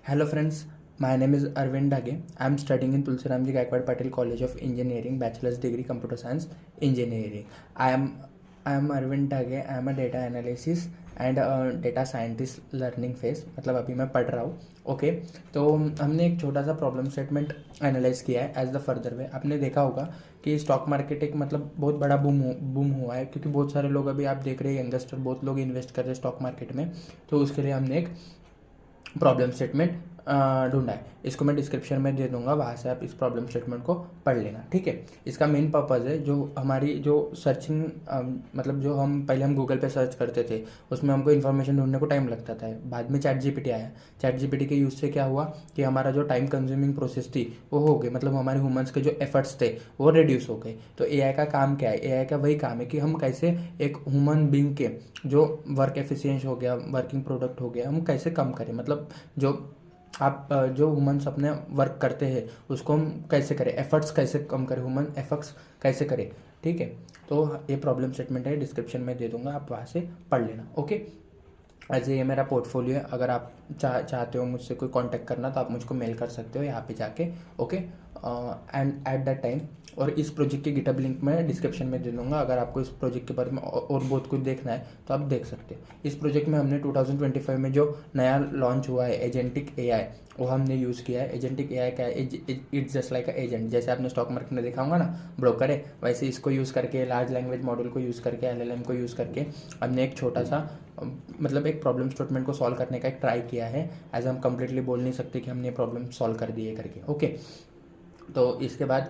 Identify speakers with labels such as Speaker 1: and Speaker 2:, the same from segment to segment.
Speaker 1: Hello friends, my name is Arvind Dage. I am studying in Tulsiramji Gaikwad Patel College of Engineering, Bachelor's Degree Computer Science Engineering. I am Arvind Dage. I am a data analysis and data scientist learning phase, मतलब अभी मैं पढ़ रहा हूँ। Okay, तो हमने एक छोटा सा प्रॉब्लम स्टेटमेंट एनालाइज किया है एज द फर्दर वे। आपने देखा होगा कि स्टॉक मार्केट एक मतलब बहुत बड़ा बूम हुआ है, क्योंकि बहुत सारे लोग अभी आप देख रहे हैं यंगस्टर बहुत लोग इन्वेस्ट कर रहे हैं स्टॉक मार्केट में। तो उसके लिए हमने एक प्रॉब्लम स्टेटमेंट ढूंढा है। इसको मैं डिस्क्रिप्शन में दे दूंगा, वहाँ से आप इस प्रॉब्लम स्टेटमेंट को पढ़ लेना, ठीक है। इसका मेन पर्पज़ है जो हमारी जो सर्चिंग मतलब जो हम गूगल पे सर्च करते थे उसमें हमको इन्फॉर्मेशन ढूंढने को टाइम लगता था। बाद में चैट जीपीटी आया। चैट जीपीटी के यूज़ से क्या हुआ कि हमारा जो टाइम कंज्यूमिंग प्रोसेस थी वो हो गई, मतलब हमारे ह्यूमंस के जो एफर्ट्स थे वो रिड्यूस हो गए। तो एआई का काम क्या है? एआई का वही काम है कि हम कैसे एक ह्यूमन बींग के जो वर्क एफिशिएंस हो गया, वर्किंग प्रोडक्ट हो गया, हम कैसे कम करें, मतलब जो आप जो ह्यूमन्स अपने वर्क करते हैं उसको हम कैसे करें, एफर्ट्स कैसे कम करें, ह्यूमन एफर्ट्स कैसे करें, ठीक है। तो ये प्रॉब्लम स्टेटमेंट है, डिस्क्रिप्शन में दे दूंगा, आप वहाँ से पढ़ लेना। ओके, ऐसे ये मेरा पोर्टफोलियो है। अगर आप चाहते हो मुझसे कोई कांटेक्ट करना तो आप मुझको मेल कर सकते हो यहाँ पे जाके। Okay, and at that time, और इस प्रोजेक्ट की गिटहब लिंक मैं डिस्क्रिप्शन में दे दूंगा। अगर आपको इस प्रोजेक्ट के बारे में और बहुत कुछ देखना है तो आप देख सकते हो। इस प्रोजेक्ट में हमने 2025 में जो नया लॉन्च हुआ है एजेंटिक एआई, वो हमने यूज़ किया है। एजेंटिक एआई का it's just like a agent, जैसे आपने स्टॉक मार्केट में देखा होगा ना ब्रोकर है, वैसे इसको यूज़ करके, लार्ज लैंग्वेज मॉडल को यूज़ करके, एलएलएम को यूज़ करके हमने एक छोटा सा मतलब एक प्रॉब्लम स्टेटमेंट को सॉल्व करने का एक ट्राई किया है। एज हम कंप्लीटली बोल नहीं सकते कि हमने प्रॉब्लम सॉल्व कर दी है करके। ओके, तो इसके बाद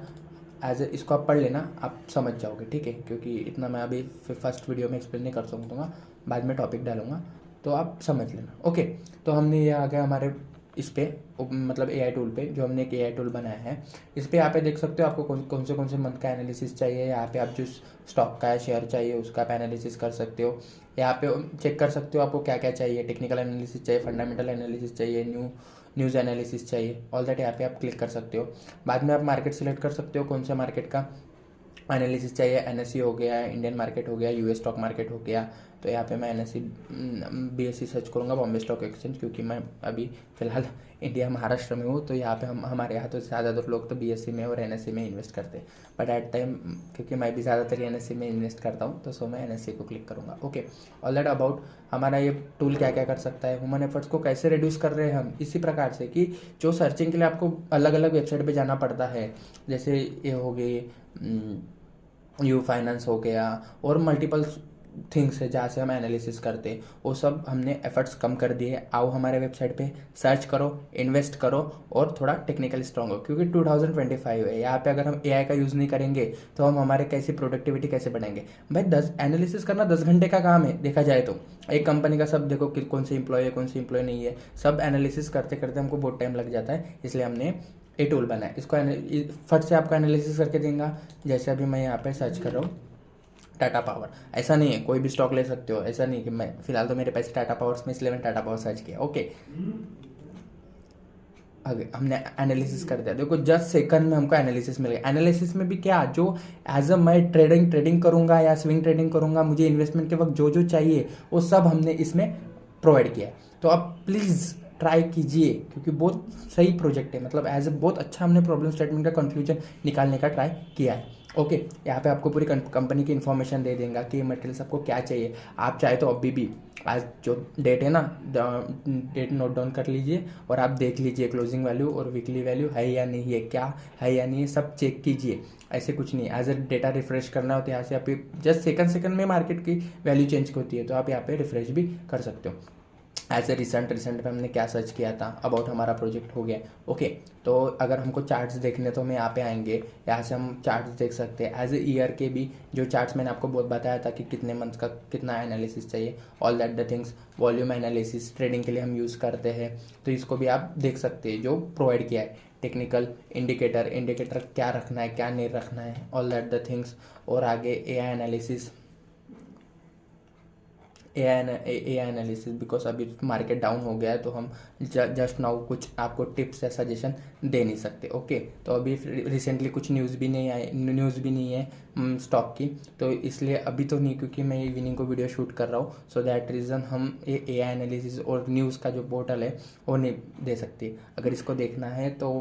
Speaker 1: एज इसको आप पढ़ लेना, आप समझ जाओगे, ठीक है। क्योंकि इतना मैं अभी फर्स्ट वीडियो में एक्सप्लेन नहीं कर सकूँगा, बाद में टॉपिक डालूंगा, तो आप समझ लेना। ओके, तो हमने ये आ गया हमारे इस पे, मतलब एआई टूल पे, जो हमने एक एआई टूल बनाया है। इस पे यहाँ पे देख सकते हो आपको कौन से मंथ का एनालिसिस चाहिए। यहाँ पे आप जो स्टॉक का शेयर चाहिए उसका आप एनालिसिस कर सकते हो। यहाँ पे चेक कर सकते हो आपको क्या क्या चाहिए, टेक्निकल एनालिसिस चाहिए, फंडामेंटल एनालिसिस चाहिए, न्यूज़ एनालिसिस चाहिए, ऑल दैट यहाँ पे आप क्लिक कर सकते हो। बाद में आप मार्केट सिलेक्ट कर सकते हो, कौन से मार्केट का एनालिसिस चाहिए। एनएससी हो गया, इंडियन मार्केट हो गया, यूएस स्टॉक मार्केट हो गया। तो यहाँ पे मैं एनएससी बीएससी सर्च करूँगा, बॉम्बे स्टॉक एक्सचेंज, क्योंकि मैं अभी फ़िलहाल इंडिया महाराष्ट्र में हूँ। तो यहाँ पे हमारे यहाँ तो ज़्यादातर लोग तो बीएससी में और एनएससी में इन्वेस्ट करते हैं। बट एट टाइम, क्योंकि मैं भी ज़्यादातर एनएससी में इन्वेस्ट करता हूँ, तो सो मैं एनएससी को क्लिक करूँगा। ओके, ऑल दैट अबाउट हमारा ये टूल क्या क्या कर सकता है, ह्यूमन एफर्ट्स को कैसे रिड्यूस कर रहे हैं हम, इसी प्रकार से कि जो सर्चिंग के लिए आपको अलग अलग वेबसाइट पे जाना पड़ता है, जैसे ये हो गई यू फाइनेंस हो गया, और मल्टीपल थिंग्स है जहाँ से हम एनालिसिस करते हैं, वो सब हमने एफर्ट्स कम कर दिए। आओ हमारे वेबसाइट पे सर्च करो, इन्वेस्ट करो, और थोड़ा टेक्निकली स्ट्रॉन्ग हो, क्योंकि 2025 है। यहाँ पे अगर हम एआई का यूज़ नहीं करेंगे तो हम हमारे कैसी प्रोडक्टिविटी कैसे बढ़ाएंगे भाई। 10 एनालिसिस करना 10 घंटे का काम है देखा जाए तो। एक कंपनी का सब देखो कि कौन सी इंप्लॉय है, कौन सी इंप्लॉय नहीं है, सब एनालिसिस करते करते हमको बहुत टाइम लग जाता है। इसलिए हमने ये टूल बनाया, इसको फट से आपको एनालिसिस करके देगा। जैसे अभी मैं यहाँ पे सर्च कर रहा हूँ टाटा पावर, ऐसा नहीं है कोई भी स्टॉक ले सकते हो, ऐसा नहीं कि मैं फिलहाल तो मेरे पैसे टाटा पावर्स में, इसलिए मैं टाटा पावर सर्च किया। ओके, आगे हमने एनालिसिस कर दिया, देखो जस्ट सेकंड में हमको एनालिसिस मिल गया। एनालिसिस में भी क्या, जो एज अ मैं ट्रेडिंग करूंगा या स्विंग ट्रेडिंग करूंगा, मुझे इन्वेस्टमेंट के वक्त जो जो चाहिए वो सब हमने इसमें प्रोवाइड किया है। तो आप प्लीज़ ट्राई कीजिए, क्योंकि बहुत सही प्रोजेक्ट है, मतलब एज ए बहुत अच्छा हमने प्रॉब्लम स्टेटमेंट का कंक्लूजन निकालने का ट्राई किया है। ओके, यहाँ पे आपको पूरी कंपनी की इन्फॉर्मेशन दे देगा कि मटेरियल्स आपको क्या चाहिए। आप चाहे तो अभी भी आज जो डेट है ना, डेट नोट डाउन कर लीजिए और आप देख लीजिए क्लोजिंग वैल्यू और वीकली वैल्यू है या नहीं है, क्या है या नहीं है, सब चेक कीजिए। ऐसे कुछ नहीं, एज ए डेटा रिफ्रेश करना होता है, यहाँ से आप जस्ट सेकंड में मार्केट की वैल्यू चेंज होती है, तो आप यहाँ पे रिफ्रेश भी कर सकते हो। एज ए रिसेंट पे हमने क्या सर्च किया था, अबाउट हमारा प्रोजेक्ट हो गया। ओके, तो अगर हमको चार्ट्स देखने तो हम यहाँ पे आएंगे, यहाँ से हम चार्ट्स देख सकते हैं। एज ए ईयर के भी जो चार्ट्स मैंने आपको बहुत बताया था कि कितने मंथ का कितना एनालिसिस चाहिए, all that the things. Volume analysis trading के लिए हम यूज़ करते हैं, तो इसको भी आप देख सकते हैं, जो प्रोवाइड किया है। टेक्निकल इंडिकेटर क्या रखना है, क्या नहीं रखना है, ऑल दैट द थिंग्स। और आगे AI analysis, A I analysis, because अभी मार्केट डाउन हो गया है तो हम जस्ट नाउ कुछ आपको टिप्स या सजेशन दे नहीं सकते। ओके, तो अभी रिसेंटली कुछ न्यूज़ भी नहीं है स्टॉक की, तो इसलिए अभी तो नहीं, क्योंकि मैं इवनिंग को वीडियो शूट कर रहा हूँ, सो दैट रीज़न हम ए आई एनालिसिस और न्यूज़ का जो पोर्टल है वो नहीं दे सकते। अगर इसको देखना है तो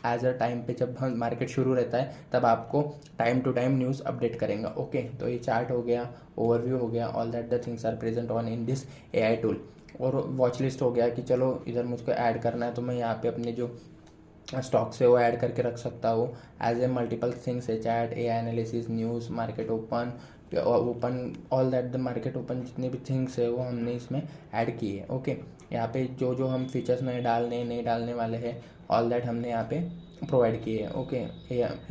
Speaker 1: एज अ टाइम पे जब हम मार्केट शुरू रहता है तब आपको time to time news update करेंगे। ओके, तो ये चार्ट हो गया, ओवरव्यू हो गया, all that the things are present on in this AI tool. और वॉच लिस्ट हो गया कि चलो इधर मुझको ऐड करना है तो मैं यहाँ पे अपने जो स्टॉक से वो ऐड करके रख सकता हूँ। एज ए मल्टीपल थिंग्स है, chat, AI analysis, news, market open all that the market open, जितने भी थिंग्स है वो हमने इसमें ऐड किए है। ओके, यहाँ पे जो जो हम फीचर्स नहीं डालने वाले हैं, ऑल दैट हमने यहाँ पे प्रोवाइड किए हैं। ओके,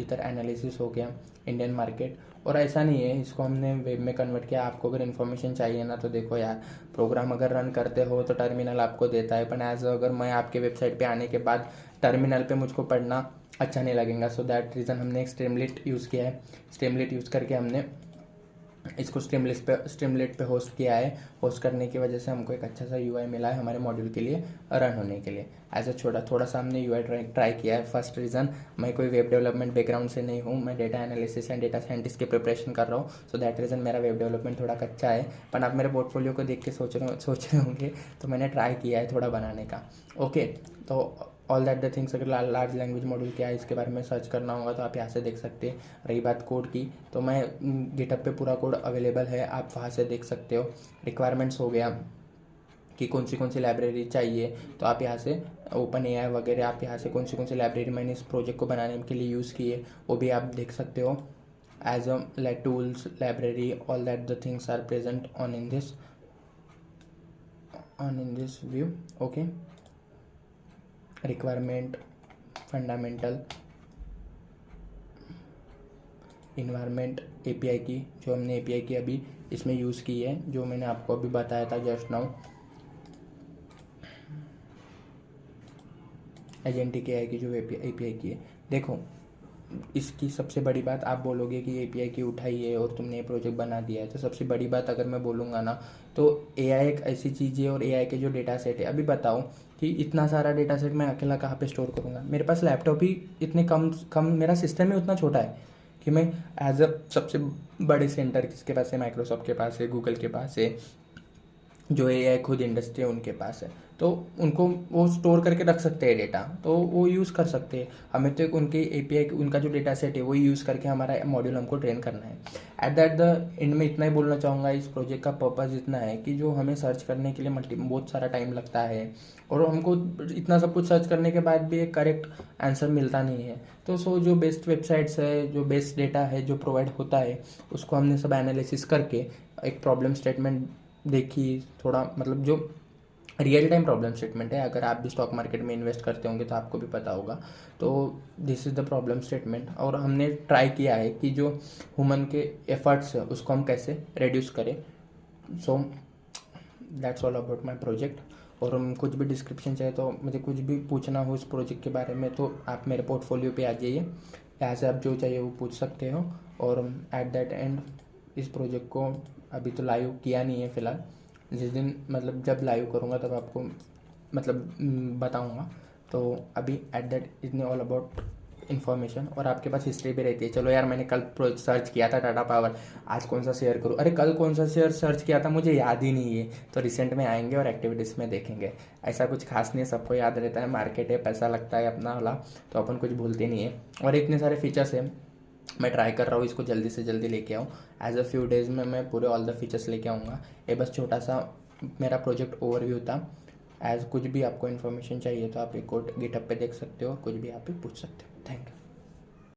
Speaker 1: इधर एनालिसिस हो गया, इंडियन मार्केट। और ऐसा नहीं है, इसको हमने वेब में कन्वर्ट किया। आपको अगर इन्फॉर्मेशन चाहिए ना तो देखो यार, प्रोग्राम अगर रन करते हो तो टर्मिनल आपको देता है, पर एज अगर मैं आपके वेबसाइट पे आने के बाद टर्मिनल पे मुझको पढ़ना अच्छा नहीं लगेगा, सो दैट रीज़न हमने एक स्ट्रीमलीट यूज़ किया है। स्ट्रीमलीट यूज़ करके हमने इसको स्ट्रीमलीट पे होस्ट किया है। होस्ट करने की वजह से हमको एक अच्छा सा UI मिला है हमारे मॉड्यूल के लिए रन होने के लिए। एज अ थोड़ा सा हमने UI ट्राई किया है। फर्स्ट रीज़न, मैं कोई वेब डेवलपमेंट बैकग्राउंड से नहीं हूँ, मैं data analysis and data scientist की प्रिपरेशन कर रहा हूँ, सो दैट रीज़न मेरा वेब डेवलपमेंट थोड़ा कच्चा है। पर आप मेरे पोर्टफोलियो को देख के सोच रहे होंगे, तो मैंने ट्राई किया है थोड़ा बनाने का। ओके, तो ऑल दैट द थिंग्स, अगर लार्ज लैंग्वेज मॉड्यूल क्या है इसके बारे में सर्च करना होगा तो आप यहाँ से देख सकते हैं। रही बात कोड की, तो मैं गिटहब पे पूरा कोड अवेलेबल है, आप वहाँ से देख सकते हो। रिक्वायरमेंट्स हो गया कि कौन सी लाइब्रेरी चाहिए, तो आप यहाँ से ओपन AI वगैरह, आप यहाँ से कौन सी लाइब्रेरी मैंने इस प्रोजेक्ट को बनाने के लिए यूज़ की है वो भी आप देख सकते हो। As a tools, library, all that the things are present on in this view. Okay, requirement, fundamental, environment, API की, जो हमने API की अभी इसमें यूज़ की है, जो मैंने आपको अभी बताया था जस्ट नाउ, एजेंटिक AI की जो API की है। देखो, इसकी सबसे बड़ी बात, आप बोलोगे कि API की उठाई है और तुमने ये प्रोजेक्ट बना दिया है, तो सबसे बड़ी बात अगर मैं बोलूँगा ना तो AI एक ऐसी चीज़ है, और AI के जो डेटा सेट है, अभी बताओ कि इतना सारा डेटा सेट मैं अकेला कहाँ पे स्टोर करूँगा। मेरे पास लैपटॉप ही इतने कम मेरा सिस्टम ही उतना छोटा है कि मैं एज अ सबसे बड़े सेंटर किसके पास है, माइक्रोसॉफ्ट के पास है, गूगल के पास है, जो AI खुद इंडस्ट्री है उनके पास है, तो उनको वो स्टोर करके रख सकते हैं डेटा, तो वो यूज़ कर सकते हैं। हमें तो उनके API, उनका जो डेटा सेट है वही यूज़ करके हमारा मॉड्यूल हमको ट्रेन करना है। एट द एंड में इतना ही बोलना चाहूँगा, इस प्रोजेक्ट का पर्पज़ इतना है कि जो हमें सर्च करने के लिए बहुत सारा टाइम लगता है, और हमको इतना सब कुछ सर्च करने के बाद भी एक करेक्ट आंसर मिलता नहीं है, तो जो बेस्ट वेबसाइट्स है, जो बेस्ट डेटा है जो प्रोवाइड होता है, उसको हमने सब एनालिसिस करके एक प्रॉब्लम स्टेटमेंट देखी, थोड़ा मतलब जो रियल टाइम प्रॉब्लम स्टेटमेंट है। अगर आप भी स्टॉक मार्केट में इन्वेस्ट करते होंगे तो आपको भी पता होगा, तो this is the problem statement. और हमने ट्राई किया है कि जो ह्यूमन के एफर्ट्स है उसको हम कैसे रिड्यूस करें। So that's all about my project. और हम कुछ भी डिस्क्रिप्शन चाहिए तो मुझे कुछ भी पूछना हो इस प्रोजेक्ट के बारे में तो आप मेरे पोर्टफोलियो पे आ जाइए, यहाँ से आप जो चाहिए वो पूछ सकते हो। और एट दैट एंड इस प्रोजेक्ट को अभी तो लाइव किया नहीं है फ़िलहाल, जिस दिन मतलब जब लाइव करूँगा तब आपको मतलब बताऊँगा। तो अभी एट दैट इतने ऑल अबाउट इन्फॉर्मेशन, और आपके पास हिस्ट्री भी रहती है। चलो यार, मैंने कल सर्च किया था टाटा पावर, आज कौन सा शेयर करूँ, अरे कल कौन सा शेयर सर्च किया था मुझे याद ही नहीं है। तो रिसेंट में आएंगे और एक्टिविटीज़ में देखेंगे, ऐसा कुछ खास नहीं है, सबको याद रहता है, मार्केट है, पैसा लगता है अपना वाला, तो अपन कुछ भूलते नहीं है। और इतने सारे फीचर्स हैं, मैं ट्राई कर रहा हूँ इसको जल्दी से जल्दी लेके आऊँ। एज अ फ्यू डेज़ में मैं पूरे ऑल द फीचर्स लेके आऊँगा। ये बस छोटा सा मेरा प्रोजेक्ट ओवरव्यू था। एज कुछ भी आपको इन्फॉर्मेशन चाहिए तो आप एक कोड गिटहब पे देख सकते हो, कुछ भी आप भी पूछ सकते हो। Thank you.